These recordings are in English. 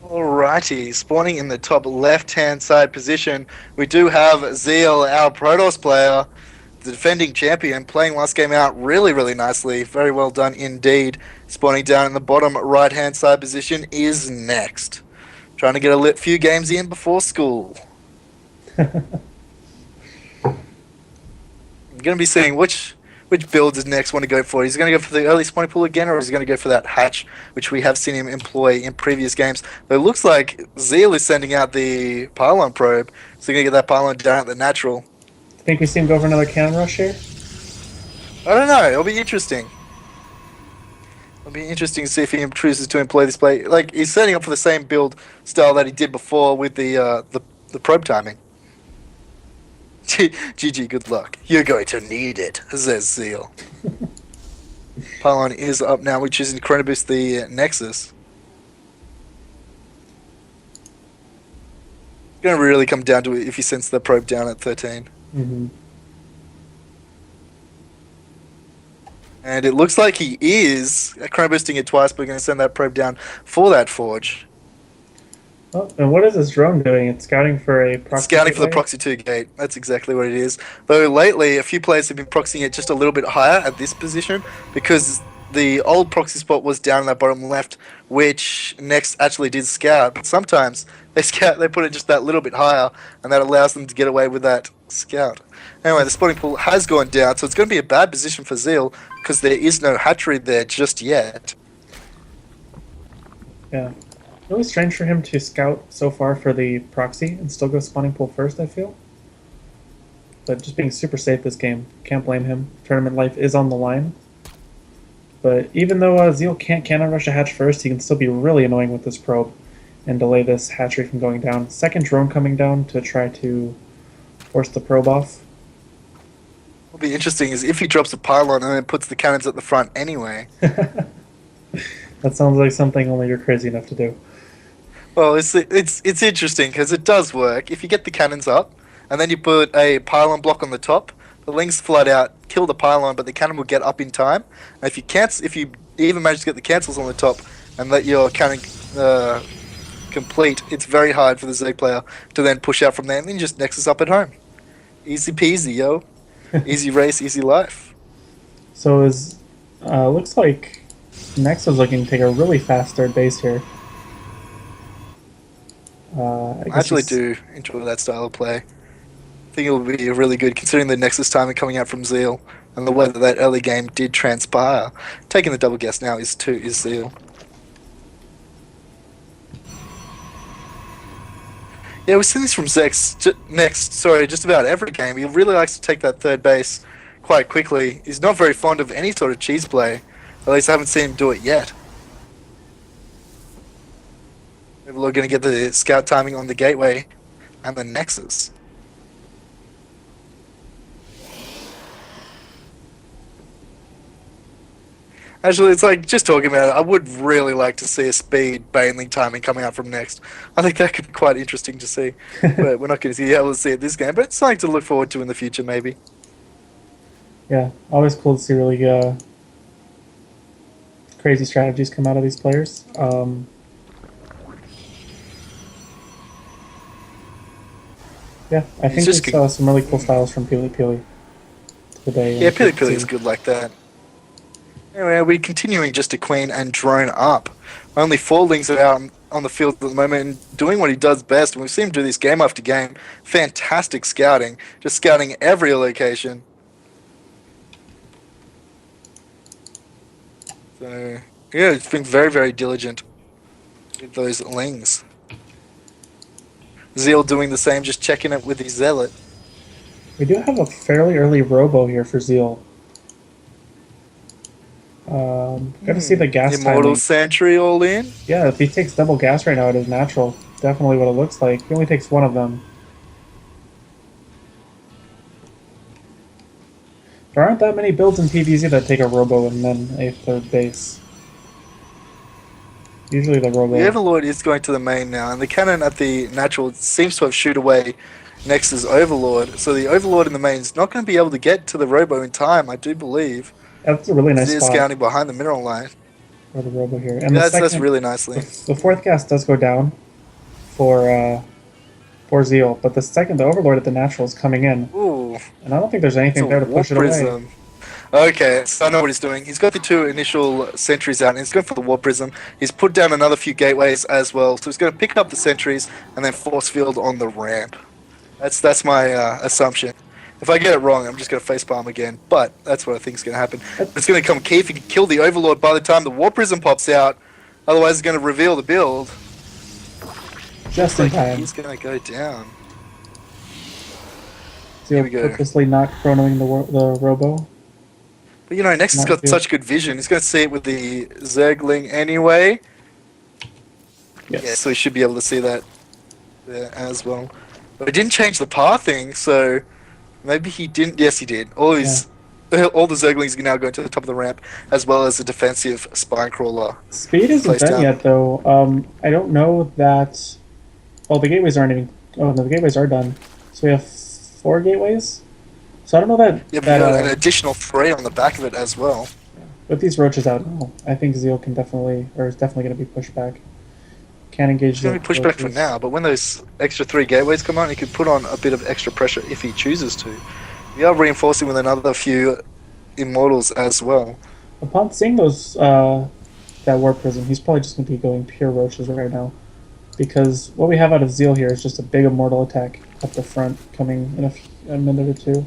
Alrighty, spawning in the top left-hand side position, we do have Zeal, our Protoss player, the defending champion, playing last game out really nicely. Very well done indeed. Spawning down in the bottom right-hand side position is next. Trying to get a few games in before school. I'm going to be seeing which build does next want to go for. He's going to go for the early spawning pool again, or is he going to go for that hatch, which we have seen him employ in previous games. But it looks like Zeal is sending out the pylon probe, so he's going to get that pylon down at the natural. Think we see him go for another cannon rush here? I don't know. It'll be interesting. It'll be interesting to see if he chooses to employ this play. Like, he's setting up for the same build style that he did before with the probe timing. GG, good luck. You're going to need it, says Zeal. Pylon is up now, which is Incredibus the Nexus. It's going to really come down to it if he sends the probe down at 13. Mm-hmm. And it looks like he is chronoboosting it twice, but we're going to send that probe down for that forge. Oh, and what is this drone doing? It's scouting for a proxy. Scouting for the proxy 2 gate. That's exactly what it is. Though lately, a few players have been proxying it just a little bit higher at this position because the old proxy spot was down in that bottom left, which Next actually did scout. But sometimes they put it just that little bit higher, and that allows them to get away with that scout. Anyway, the spawning pool has gone down, so it's going to be a bad position for Zeal because there is no hatchery there just yet. Yeah. Really strange for him to scout so far for the proxy and still go spawning pool first, I feel. But just being super safe this game. Can't blame him. Tournament life is on the line. But even though Zeal can't cannon rush a hatch first, he can still be really annoying with this probe and delay this hatchery from going down. Second drone coming down to try to force the probe off. What'll be interesting is if he drops a pylon and then puts the cannons at the front anyway. That sounds like something only you're crazy enough to do. Well, it's interesting because it does work. If you get the cannons up and then you put a pylon block on the top, the lings flood out, kill the pylon, but the cannon will get up in time. And if you even manage to get the cancels on the top and let your cannon complete, it's very hard for the Z player to then push out from there and then just Nexus up at home. Easy peasy, yo. Easy race, easy life. So looks like Next is looking to take a really fast third base here. I actually do enjoy that style of play. I think it will be really good considering the Nexus timing coming out from Zeal and the way that early game did transpire. Taking the double guess now is Zeal. Yeah, we've seen this from Next, just about every game. He really likes to take that third base quite quickly. He's not very fond of any sort of cheese play. At least I haven't seen him do it yet. Maybe we're going to get the scout timing on the gateway and the Nexus. Actually, it's like, just talking about it, I would really like to see a speed baneling timing coming out from Next. I think that could be quite interesting to see. But we're not going to be able to see it this game, but it's something to look forward to in the future, maybe. Yeah, always cool to see really crazy strategies come out of these players. Yeah, I think we saw some really cool styles from PiLiPiLi today. Yeah, PiLiPiLi is good like that. Anyway, we're continuing just to queen and drone up. Only 4 lings are out on the field at the moment and doing what he does best. And we've seen him do this game after game. Fantastic scouting. Just scouting every location. So, yeah, he's been very diligent with those lings. Zeal doing the same, just checking it with his Zealot. We do have a fairly early robo here for Zeal. Got to see the gas Immortal timing. Sentry all in? Yeah, if he takes double gas right now, it is natural. Definitely what it looks like. He only takes one of them. There aren't that many builds in PvZ that take a robo and then a third base. Usually the robo... The Overlord is going to the main now, and the cannon at the natural seems to have shoot away Nex's Overlord. So the Overlord in the main is not going to be able to get to the robo in time, I do believe. That's a really nice spot. It is scouting behind the mineral line. for the Robo here. And Yeah, the that's second, really nicely. the fourth cast does go down for Zeal, but the Overlord at the natural is coming in, Ooh, and I don't think there's it's a anything there to Warp push it away. Prism. Okay, so I know what he's doing. He's got the 2 initial sentries out, and he's going for the Warp Prism. He's put down another few gateways as well, so he's going to pick up the sentries and then force field on the ramp. That's my assumption. If I get it wrong, I'm just going to facepalm again, but that's what I think is going to happen. It's going to come Keith and kill the Overlord by the time the Warp Prism pops out. Otherwise, it's going to reveal the build. Just in time. He's going to go down. Zeal we go. purposely not chronoing the Robo. But you know, Nex has got such good vision. He's going to see it with the Zergling anyway. Yes. Yeah, so he should be able to see that there as well. But it didn't change the pathing, so maybe he didn't. Yes, he did. All the Zerglings can now go to the top of the ramp, as well as a defensive spine crawler. Speed isn't done yet, though. I don't know that. Well, the gateways aren't even. Oh no, the gateways are done. So we have 4 gateways. So I don't know that. Yeah, but an additional 3 on the back of it as well. With these roaches out, I think Zeal can definitely, or is definitely going to be pushed back. Can't engage. He's going to be pushed back for now, but when those extra 3 gateways come on, he could put on a bit of extra pressure if he chooses to. We are reinforcing with another few Immortals as well. Upon seeing those, that Warp Prism, he's probably just going to be going pure roaches right now. Because what we have out of Zeal here is just a big Immortal attack up the front, coming in a minute or 2.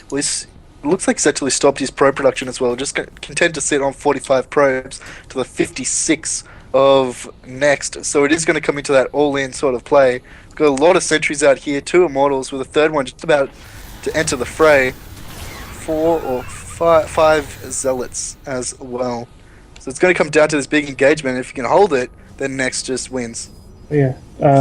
Well, it looks like he's actually stopped his probe production as well. Just content to sit on 45 probes to the 56 of next. So it is going to come into that all-in sort of play. We've got a lot of sentries out here, 2 Immortals with a 3rd one just about to enter the fray. 4 or 5 Zealots as well. So it's going to come down to this big engagement. If you can hold it, then Next just wins. Yeah.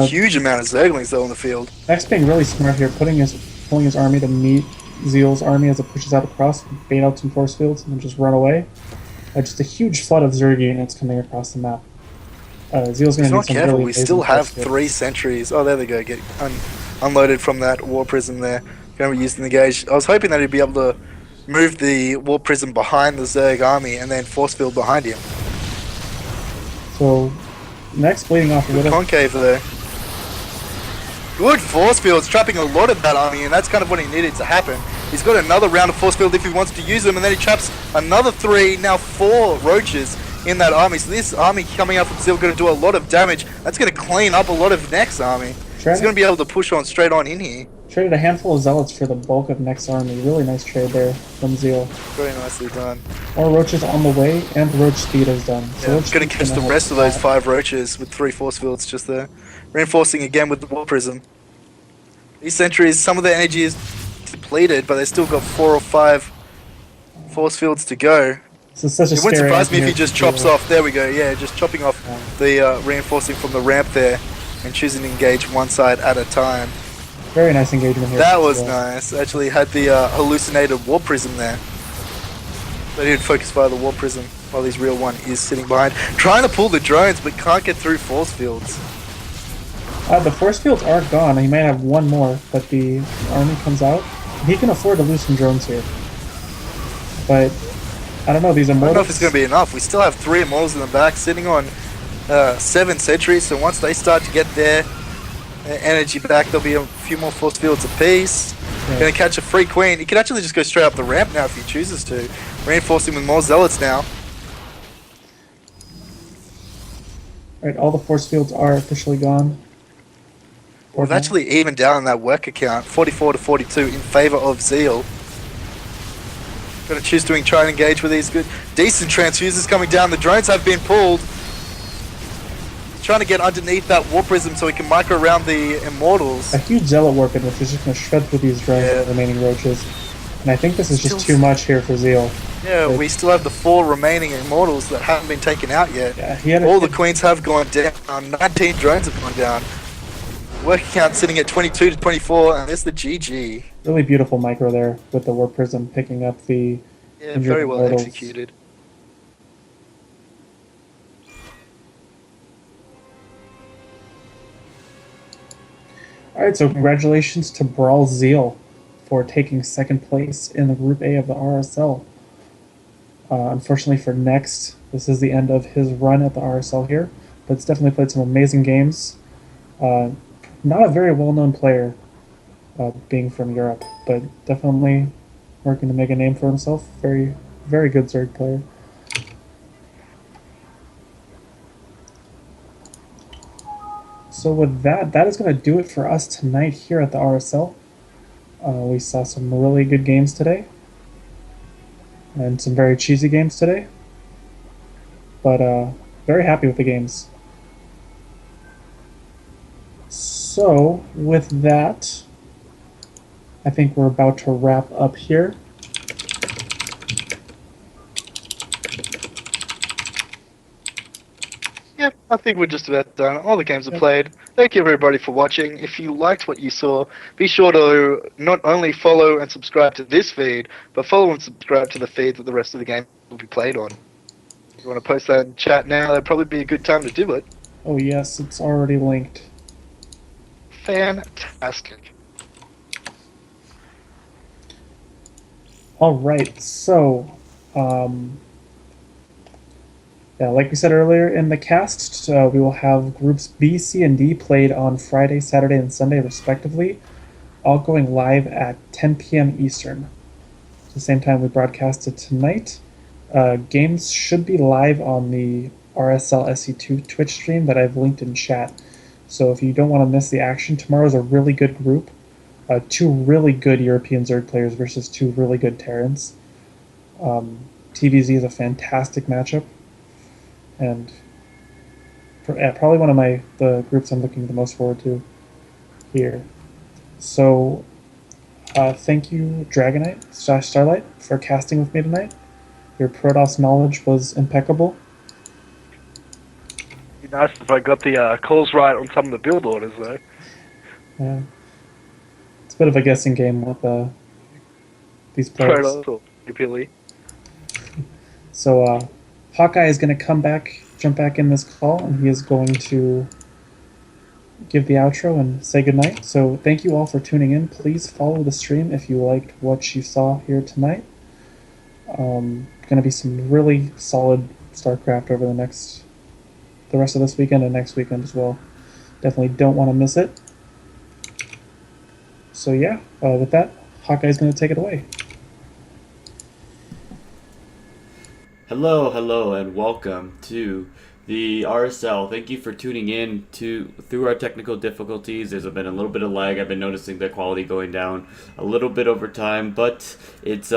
Huge amount of Zerglings though on the field. Next being really smart here, pulling his army to meet Zeal's army as it pushes out across, bait out some force fields, and then just run away. Just a huge flood of Zerg units coming across the map. Zeal's going to need some careful. really We still have 3 sentries. Oh, there they go. Get unloaded from that War Prism there. Going to be used in the gauge. I was hoping that he'd be able to move the War Prism behind the Zerg army and then force field behind him. So, Next bleeding off a little. Concave there. Good force fields, trapping a lot of that army, and that's kind of what he needed to happen. He's got another round of force field if he wants to use them, and then he traps another 3, now 4 roaches in that army. So this army coming out from Zeal going to do a lot of damage. That's going to clean up a lot of Next army. He's going to be able to push on straight on in here. Traded a handful of Zealots for the bulk of Next army. Really nice trade there from Zeal. Very nicely done. More roaches on the way, and roach speed is done. So yeah, going to catch the rest of those 5 roaches with 3 force fields just there. Reinforcing again with the War Prism. These sentries, some of their energy is depleted, but they've still got 4 or 5 force fields to go. This is such a it wouldn't surprise me if he just chops off. There we go. Yeah, just chopping off the reinforcing from the ramp there and choosing to engage one side at a time. Very nice engagement here. That was nice. Actually had the hallucinated War Prism there. But he'd focus via the War Prism while his real one is sitting behind. Trying to pull the drones, but can't get through force fields. The force fields are gone. He might have one more, but the army comes out. He can afford to lose some drones here. But, I don't know, these Immortals... I don't know if it's going to be enough. We still have 3 Immortals in the back, sitting on 7 sentries, so once they start to get their energy back, there'll be a few more force fields apiece. Yeah. Going to catch a free queen. He can actually just go straight up the ramp now if he chooses to. Reinforcing with more Zealots now. Alright, all the force fields are officially gone. We've actually evened down on that work account, 44 to 42 in favour of Zeal. Going to choose to try and engage with these good, decent transfusers coming down. The drones have been pulled. He's trying to get underneath that War Prism so he can micro around the Immortals. A huge Zealot Warp in, which is just going to shred through these drones and the remaining roaches. And I think this is just too much here for Zeal. Yeah, we still have the 4 remaining Immortals that haven't been taken out yet. Yeah, all the Queens have gone down. 19 drones have gone down. Work count sitting at 22 to 24, and there's the GG. Really beautiful micro there with the Warp Prism picking up the... Yeah, very well executed. Alright, so congratulations to BrwL Zeal for taking 2nd place in the Group A of the RSL. Unfortunately for Next, this is the end of his run at the RSL here, but it's definitely played some amazing games. Uh, Not a very well-known player, being from Europe, but definitely working to make a name for himself. Very, very good Zerg player. So with that, that is going to do it for us tonight here at the RSL. We saw some really good games today, and some very cheesy games today, but very happy with the games. So with that, I think we're about to wrap up here. Yeah, I think we're just about done. All the games are Yep. played. Thank you everybody for watching. If you liked what you saw, be sure to not only follow and subscribe to this feed, but follow and subscribe to the feed that the rest of the game will be played on. If you want to post that in chat now, that'd probably be a good time to do it. Oh yes, it's already linked. Fantastic. All right, so yeah, like we said earlier in the cast, we will have groups B, C, and D played on Friday, Saturday, and Sunday, respectively, all going live at 10 p.m. Eastern. At the same time we broadcasted tonight. Games should be live on the RSL SE2 Twitch stream that I've linked in chat. So if you don't want to miss the action, tomorrow's a really good group. Two really good European Zerg players versus two really good Terrans. TVZ is a fantastic matchup, and probably one of the groups I'm looking the most forward to here. So thank you, Dragonite / Starlight, for casting with me tonight. Your Protoss knowledge was impeccable. It'd be nice if I got the calls right on some of the build orders, though. Yeah. It's a bit of a guessing game with these players. Protoss or PiLiPiLi. So Hawkeye is going to jump back in this call, and he is going to give the outro and say goodnight. So thank you all for tuning in. Please follow the stream if you liked what you saw here tonight. Going to be some really solid StarCraft over the rest of this weekend and next weekend as well. Definitely don't want to miss it. So yeah, with that, Hawkeye's going to take it away. Hello, and welcome to the RSL. Thank you for tuning in through our technical difficulties. There's been a little bit of lag. I've been noticing the quality going down a little bit over time, but it's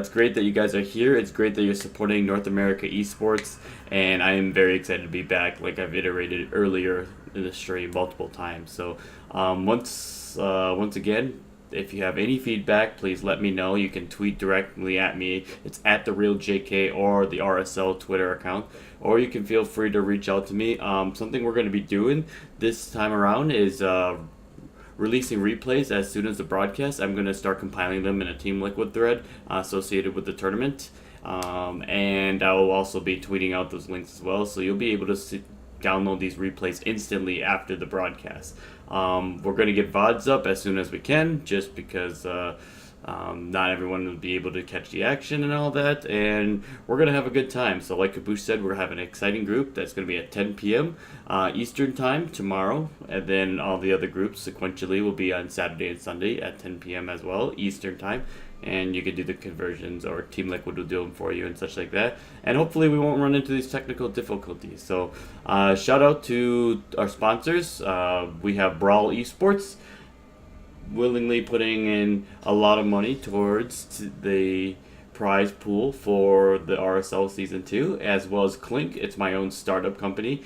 great that you guys are here. It's great that you're supporting North America esports, and I am very excited to be back. Like I've iterated earlier in the stream multiple times. So once again, if you have any feedback, please let me know. You can tweet directly at me. It's at TheRealJK or the RSL Twitter account. Or you can feel free to reach out to me. Something we're going to be doing this time around is releasing replays as soon as the broadcast. I'm going to start compiling them in a Team Liquid thread associated with the tournament. And I will also be tweeting out those links as well. So you'll be able to download these replays instantly after the broadcast. We're going to get VODs up as soon as we can, just because not everyone will be able to catch the action and all that, and we're going to have a good time. So like Kaboosh said, we're having an exciting group that's going to be at 10 p.m. Eastern time tomorrow, and then all the other groups sequentially will be on Saturday and Sunday at 10 p.m. as well, Eastern time. And you can do the conversions, or Team Liquid will do them for you and such like that. And hopefully we won't run into these technical difficulties. So shout out to our sponsors. We have BrwL Esports, willingly putting in a lot of money towards the prize pool for the RSL Season 2, as well as Clink. It's my own startup company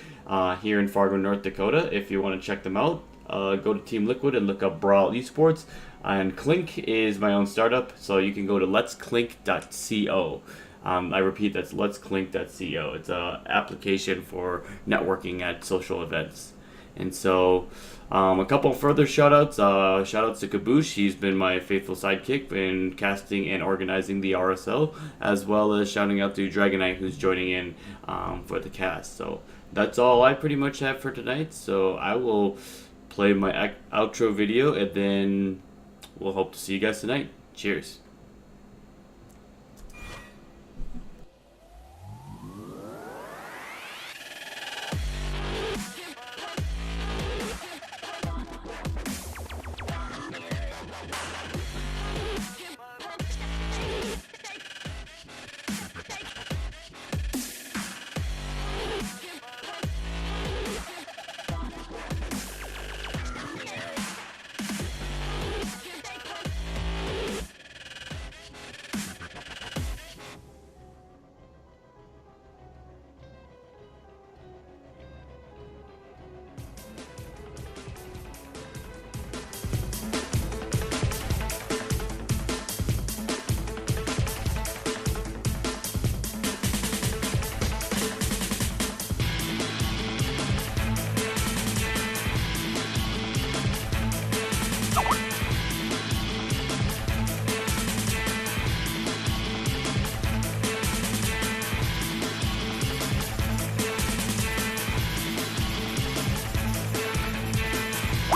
here in Fargo, North Dakota. If you want to check them out, go to Team Liquid and look up BrwL Esports. And Clink is my own startup, so you can go to letsclink.co. I repeat, that's letsclink.co. It's an application for networking at social events. And so a couple further shout-outs. Shout-outs to Kaboosh. He's been my faithful sidekick in casting and organizing the RSL, as well as shouting out to Dragonite, who's joining in for the cast. So that's all I pretty much have for tonight. So I will play my outro video, and then we'll hope to see you guys tonight. Cheers.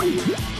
fight!